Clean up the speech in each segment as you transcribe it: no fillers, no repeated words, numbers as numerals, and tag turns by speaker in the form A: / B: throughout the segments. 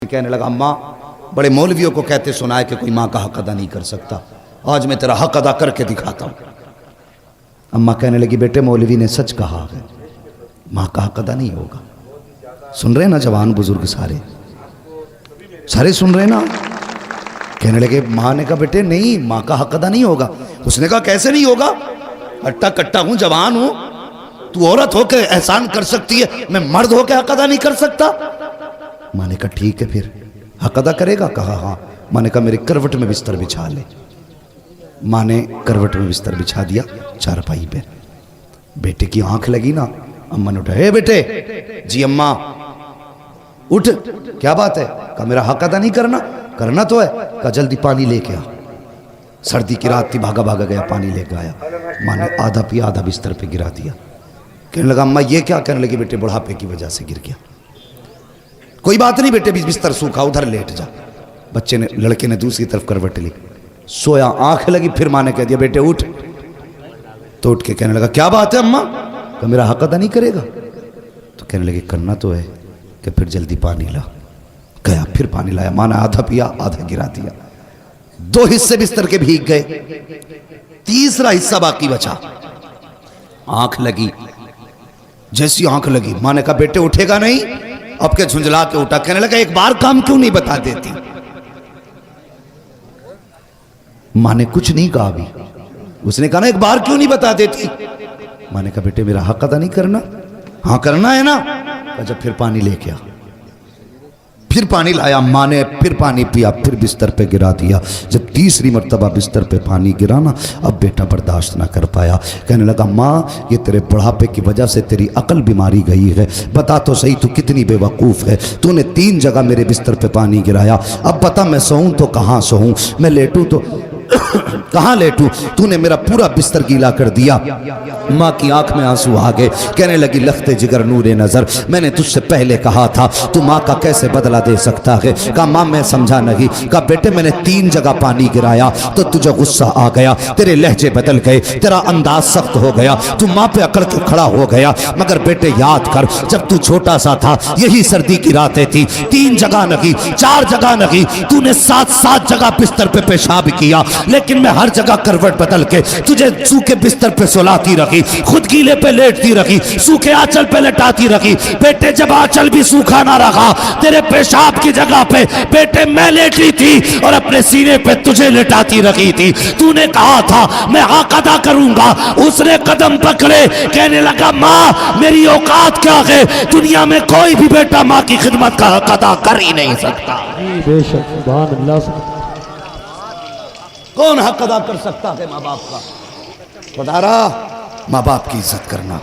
A: कहने लगा अम्मा, बड़े मौलवियों को कहते सुना है कि कोई माँ का हक अदा नहीं कर सकता, आज मैं तेरा हक अदा करके दिखाता हूँ। अम्मा कहने लगी बेटे मौलवी ने सच कहा है, माँ का हक अदा नहीं होगा। सुन रहे ना जवान बुजुर्ग सारे सारे सुन रहे ना। कहने लगे माँ ने कहा बेटे नहीं, माँ का हक अदा नहीं होगा। उसने कहा कैसे नहीं होगा, अट्टा कट्टा हूँ, जवान हूँ, तू औरत होकर एहसान कर सकती है, मैं मर्द होकर हक अदा नहीं कर सकता। माँ ने कहा ठीक है फिर हक अदा करेगा। कहा हाँ। माँ ने कहा मेरे करवट में बिस्तर बिछा ले। माँ ने करवट में बिस्तर बिछा दिया चारपाई पे। बेटे की आंख लगी ना, अम्मा ने उठा, हे बेटे। जी अम्मा। उठ, क्या बात है। कहा मेरा हक अदा नहीं करना। करना तो है। कहा जल्दी पानी लेके आ। सर्दी की रात थी, भागा भागा गया, पानी लेके आया। माँ ने आधा पिया, आधा बिस्तर पे गिरा दिया। कहने लगा अम्मा ये क्या। कहने लगी बेटे बुढ़ापे की वजह से गिर गया। कोई बात नहीं बेटे, बिस्तर सूखा, उधर लेट जा। बच्चे ने, लड़के ने दूसरी तरफ करवट ली, सोया, आंख लगी। फिर माँ ने कह दिया बेटे उठ। तो उठ के कहने लगा क्या बात है अम्मा। कहा मेरा हक अदा नहीं करेगा। तो कहने लगे करना तो है। कि फिर जल्दी पानी ला। गया, फिर पानी लाया। माँ ने आधा पिया, आधा गिरा दिया। 2 हिस्से बिस्तर के भीग गए, तीसरा हिस्सा बाकी बचा। आंख लगी, जैसी आंख लगी माँ ने कहा बेटे उठेगा नहीं। अब के झुंझला के उठा। कहने लगा एक बार काम क्यों नहीं बता देती। माँ ने कुछ नहीं कहा अभी। उसने कहा ना एक बार क्यों नहीं बता देती। माँ ने कहा बेटे मेरा हक अदा नहीं करना। हाँ करना है ना। कहा जब फिर पानी लेके आ। फिर पानी लाया। माँ ने फिर पानी पिया, फिर बिस्तर पे गिरा दिया। जब तीसरी मर्तबा बिस्तर पे पानी गिरा ना, अब बेटा बर्दाश्त ना कर पाया। कहने लगा माँ ये तेरे बुढ़ापे की वजह से तेरी अकल बीमारी गई है। बता तो सही तू कितनी बेवकूफ़ है। तूने 3 जगह मेरे बिस्तर पे पानी गिराया। अब बता मैं सोऊं तो कहाँ सोऊं, मैं लेटूं तो कहाँ लेटूं। तूने मेरा पूरा बिस्तर गीला कर दिया। माँ की आंख में आंसू आ गए। कहने लगी लखते जिगर नूरे नजर, मैंने तुझसे पहले कहा था तू माँ का कैसे बदला दे सकता है। कहा माँ मैं समझा नहीं। कहा बेटे मैंने 3 जगह पानी गिराया तो तुझे गुस्सा आ गया, तेरे लहजे बदल गए, तेरा अंदाज सख्त हो गया, तू माँ पे अकड़ के खड़ा हो गया। मगर बेटे याद कर जब तू छोटा सा था यही सर्दी की रातें थी, 3 जगह नहीं 4 जगह नहीं, तूने 7 जगह बिस्तर पे पेशाब किया, लेकिन मैं हर जगह करवट बदल के तुझे सूखे बिस्तर पे सुलाती रखी, खुद गीले पे लेटती रखी, सूखे आंचल पे लेटाती रखी। बेटे जब आंचल भी सूखा ना रहा, तेरे पेशाब की जगह पे बेटे मैं लेटी थी और अपने सीने पे तुझे लेटाती रखी थी। तूने कहा था मैं हक अदा करूंगा, उसने कदम पकड़े। कहने लगा माँ मेरी औकात क्या है, दुनिया में कोई भी बेटा माँ की खिदमत का हक अदा कर ही नहीं सकता।
B: बेशक सुभान अल्लाह।
A: कौन हक अदा कर सकता है माँ बाप का। बता रहा माँ बाप की इज्जत करना,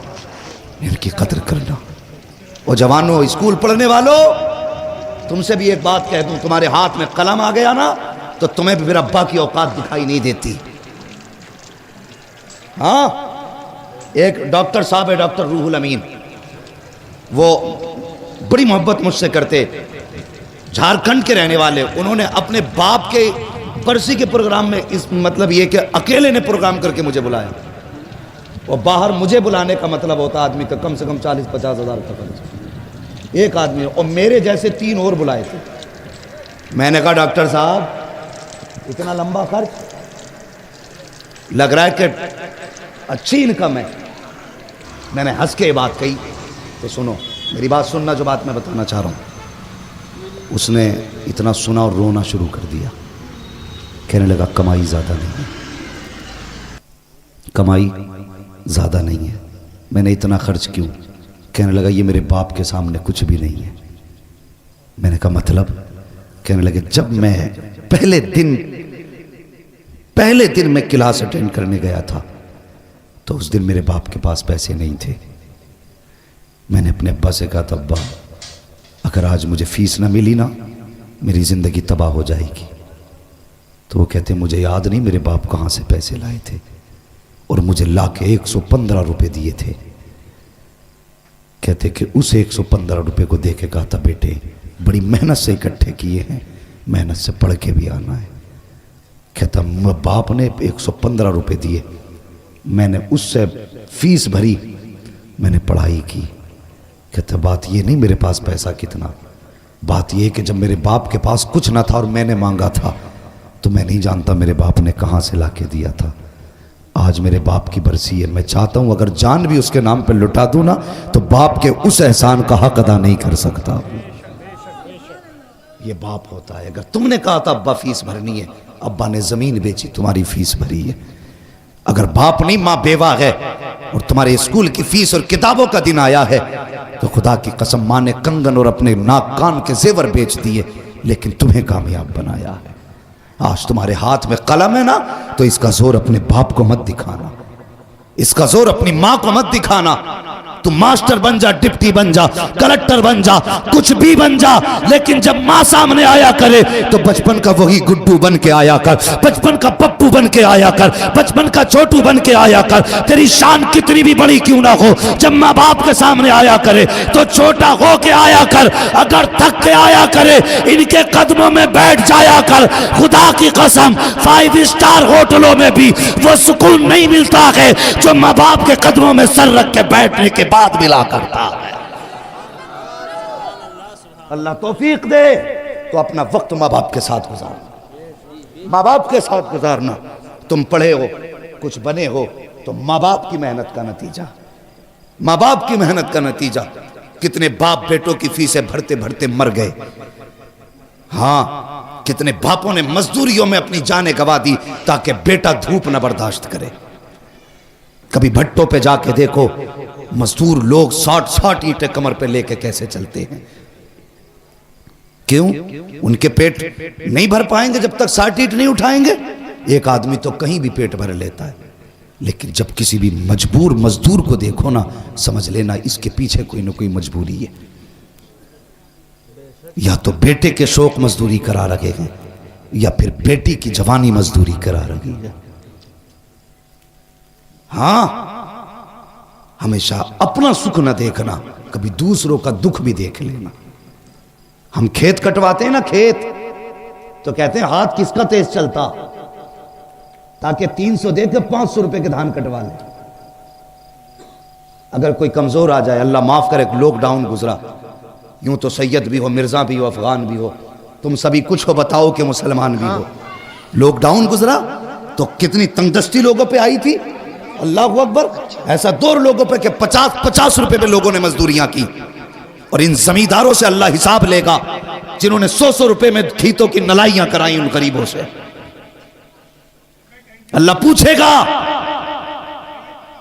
A: इनकी कदर करना। और जवानों स्कूल पढ़ने वालों तुमसे भी एक बात कह दूं, तुम्हारे हाथ में कलम आ गया ना तो तुम्हें भी फिर अब्बा की औकात दिखाई नहीं देती। हाँ एक डॉक्टर साहब है, डॉक्टर रूहुल अमीन, वो बड़ी मोहब्बत मुझसे करते, झारखंड के रहने वाले। उन्होंने अपने बाप के बरसी के प्रोग्राम में इस मतलब ये कि अकेले ने प्रोग्राम करके मुझे बुलाया। और बाहर मुझे बुलाने का मतलब होता आदमी का कम से कम 40-50 हज़ार का खर्च, एक आदमी। और मेरे जैसे 3 और बुलाए थे। मैंने कहा डॉक्टर साहब इतना लंबा खर्च, लग रहा है कि अच्छी इनकम है। मैंने हंस के ये बात कही। तो सुनो मेरी बात सुनना, जो बात मैं बताना चाह रहा हूँ। उसने इतना सुना और रोना शुरू कर दिया। कहने लगा कमाई ज़्यादा नहीं है, कमाई ज़्यादा नहीं है, मैंने इतना खर्च क्यों। कहने लगा ये मेरे बाप के सामने कुछ भी नहीं है। मैंने कहा मतलब। कहने लगे जब मैं पहले दिन मैं क्लास अटेंड करने गया था तो उस दिन मेरे बाप के पास पैसे नहीं थे। मैंने अपने अब्बा से कहा था अब्बा अगर आज मुझे फीस ना मिली ना मेरी ज़िंदगी तबाह हो जाएगी। तो वो कहते मुझे याद नहीं मेरे बाप कहाँ से पैसे लाए थे, और मुझे ला के 115 रुपये दिए थे। कहते कि उस 115 रुपये को दे के कहा था बेटे बड़ी मेहनत से इकट्ठे किए हैं, मेहनत से पढ़ के भी आना है। कहता बाप ने 115 रुपये दिए, मैंने उससे फीस भरी, मैंने पढ़ाई की। कहता बात ये नहीं मेरे पास पैसा कितना, बात यह कि जब मेरे बाप के पास कुछ ना था और मैंने मांगा था तो मैं नहीं जानता मेरे बाप ने कहाँ से लाके दिया था। आज मेरे बाप की बरसी है, मैं चाहता हूँ अगर जान भी उसके नाम पे लुटा दूँ ना तो बाप के उस एहसान का हक अदा नहीं कर सकता। ये बाप होता है। अगर तुमने कहा था अब्बा फीस भरनी है, अब्बा ने जमीन बेची, तुम्हारी फीस भरी है। अगर बाप नहीं, माँ बेवा है और तुम्हारे स्कूल की फीस और किताबों का दिन आया है तो खुदा की कसम माँ ने कंगन और अपने नाक कान के जेवर बेच दिए लेकिन तुम्हें कामयाब बनाया है। आज तुम्हारे हाथ में कलम है ना तो इसका जोर अपने बाप को मत दिखाना, इसका जोर अपनी माँ को मत दिखाना। तुम मास्टर बन जा, डिप्टी बन जा, कलेक्टर बन जा, कुछ भी बन जा, लेकिन जब माँ सामने आया करे तो बचपन का वही गुड्डू बन के आया कर, बचपन का पप्पू बन के आया कर, बचपन का छोटू बन के आया कर। तेरी शान कितनी भी बड़ी क्यों ना हो, जब माँ बाप के सामने आया करे तो छोटा हो के आया कर। अगर थक के आया करे इनके कदमों में बैठ जाया कर। खुदा की कसम 5 स्टार होटलों में भी वो सुकून नहीं मिलता है जो माँ बाप के कदमों में सर रख के बैठने के बाद मिला करता है। अल्लाह तौफीक दे तो अपना वक्त माँ बाप के साथ गुजारना, माँ बाप के साथ गुजारना। तुम पढ़े हो, कुछ बने हो तो माँ बाप की मेहनत का नतीजा, माँ बाप की मेहनत का नतीजा। कितने बाप बेटों की फीसें भरते भरते मर गए। हाँ, कितने बापों ने मजदूरियों में अपनी जानें गवा दी ताकि बेटा धूप न बर्दाश्त करे। कभी भट्टों पे जाके देखो मजदूर लोग 60 ईंटें कमर पे लेके कैसे चलते हैं। क्यों? उनके पेट नहीं भर पाएंगे जब तक 60 ईंट नहीं उठाएंगे। एक आदमी तो कहीं भी पेट भर लेता है, लेकिन जब किसी भी मजबूर मजदूर को देखो ना समझ लेना इसके पीछे कोई ना कोई मजबूरी है। या तो बेटे के शौक मजदूरी करा रहे हैं या फिर बेटी की जवानी मजदूरी करा रही है। हाँ, हमेशा अपना सुख न देखना, कभी दूसरों का दुख भी देख लेना। हम खेत कटवाते हैं ना, खेत तो कहते हैं हाथ किसका तेज चलता, ताकि 300 दे के 500 रुपए के धान कटवा ले। अगर कोई कमजोर आ जाए, अल्लाह माफ करे, लॉकडाउन गुजरा, यूं तो सैयद भी हो, मिर्जा भी हो, अफगान भी हो, तुम सभी कुछ हो बताओ कि मुसलमान भी हो। लॉकडाउन गुजरा तो कितनी तंगदस्ती लोगों पे आई थी। अल्लाह अकबर, ऐसा 2 लोगों पे कि 50 रुपए पे लोगों ने मजदूरियां की। और इन जमींदारों से अल्लाह हिसाब लेगा जिन्होंने 100 रुपए में खेतों की नलाइयां कराई उन गरीबों से। अल्लाह पूछेगा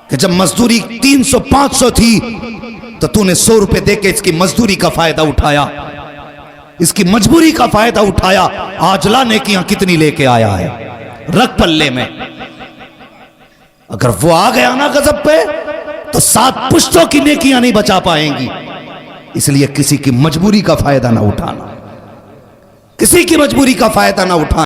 A: कि जब मजदूरी 300-500 थी तो तूने 100 रुपए देके इसकी मजदूरी का फायदा उठाया, इसकी मजबूरी का फायदा उठाया। आज ला नेकियां कितनी लेके आया है, रख पल्ले में। अगर वो आ गया ना गजब पे तो 7 पुश्तों की नेकियां नहीं बचा पाएंगी। इसलिए किसी की मजबूरी का फायदा ना उठाना, किसी की मजबूरी का फायदा ना उठाना।